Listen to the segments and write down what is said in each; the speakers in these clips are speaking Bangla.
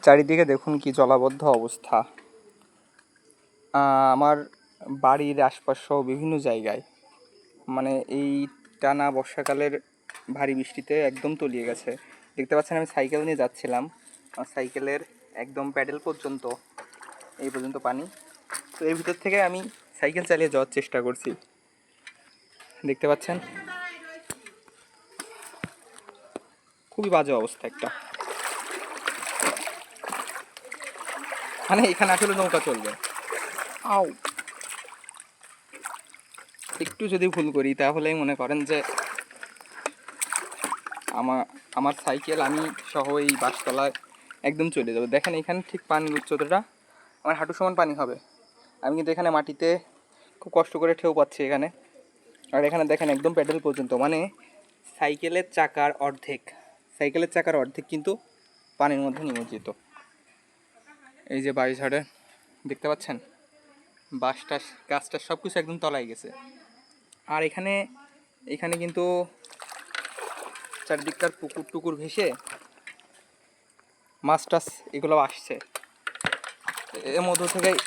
চারিদিকে দেখুন কি জলাবদ্ধ অবস্থা। আমার বাড়ির আশপাশ সহ বিভিন্ন জায়গায় মানে এই টানা বর্ষাকালের ভারী বৃষ্টিতে একদম তলিয়ে গেছে। দেখতে পাচ্ছেন আমি সাইকেল নিয়ে যাচ্ছিলাম, আমার সাইকেলের একদম প্যাডেল পর্যন্ত এই পর্যন্ত পানি। তো এর ভিতর থেকে আমি সাইকেল চালিয়ে যাওয়ার চেষ্টা করছি। দেখতে পাচ্ছেন খুবই বাজে অবস্থা একটা, মানে এখানে আসলে নৌকা চলবে। আও, একটু যদি ভুল করি তাহলেই মনে করেন যে আমার সাইকেল আমি সহ এই বাসতলায় একদম চলে যাবে। দেখেন এখানে ঠিক পানির উচ্চতাটা আমার হাঁটু সমান পানি হবে। আমি কিন্তু এখানে মাটিতে খুব কষ্ট করে ঠেউ পাচ্ছি এখানে, আর এখানে দেখেন একদম প্যাডেল পর্যন্ত, মানে সাইকেলের চাকার অর্ধেক কিন্তু পানির মধ্যে নিমজ্জিত। এই যে বাড়ি ঝাড়ে দেখতে পাচ্ছেন বাঁশটা গাছটা সব কিছু একদম তলায় গেছে। আর এখানে কিন্তু চারদিকটার পুকুর টুকুর ভেসে মাছ টাছ এগুলো আসছে। এর মধ্য থেকেই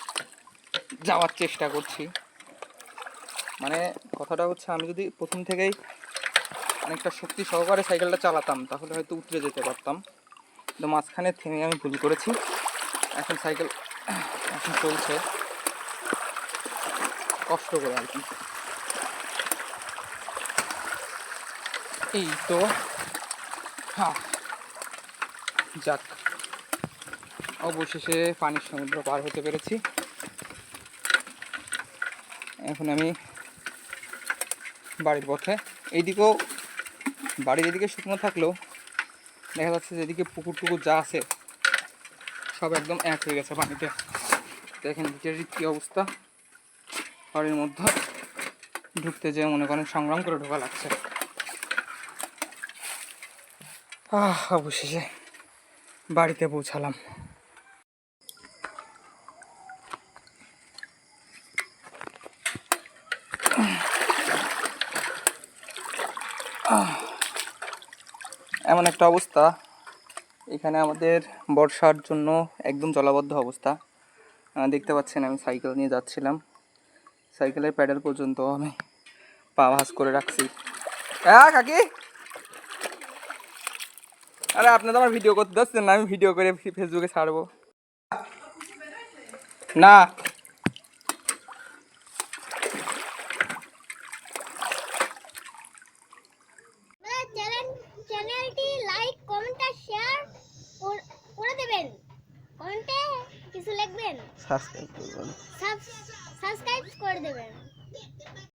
যাওয়ার চেষ্টা করছি। মানে কথাটা হচ্ছে আমি যদি প্রথম থেকেই অনেকটা শক্তি সহকারে সাইকেলটা চালাতাম তাহলে হয়তো উতরে যেতে পারতাম, কিন্তু মাঝখানে থেমে আমি ভুল করেছি। এখন সাইকেল এখন চলছে কষ্ট করে আর কি। এই তো যাক, অবশেষে পানির সমুদ্র পার হতে পেরেছি। এখন আমি বাড়ির পথে। এইদিকেও বাড়ির এদিকে শুকনো থাকলেও দেখা যাচ্ছে যেদিকে পুকুর টুকুর যা আছে সব একদম এক হয়ে গেছে পানিতে। দেখেন ভিতরের কী অবস্থা, বাড়ির মধ্যে ঢুকতে যেয়ে মনে করেন সংগ্রাম করে ঢোকা লাগছে। অবশেষে বাড়িতে পৌঁছালাম। এমন একটা অবস্থা এখানে আমাদের বর্ষার জন্য একদম জলাবদ্ধ অবস্থা। দেখতে পাচ্ছেন আমি সাইকেল নিয়ে যাচ্ছিলাম, সাইকেলের প্যাডেল পর্যন্ত আমি পা ভাঁজ করে রাখছি। হ্যাঁ কাকি, আরে আপনি তো আমার ভিডিও করতে যাচ্ছেন না, আমি ভিডিও করে ফেসবুকে ছাড়বো না। চ্যানেলটি লাইক কমেন্ট আর শেয়ার করে দেবেন, কমেন্টে কিছু লিখবেন, সাবস্ক্রাইব করে দেবেন।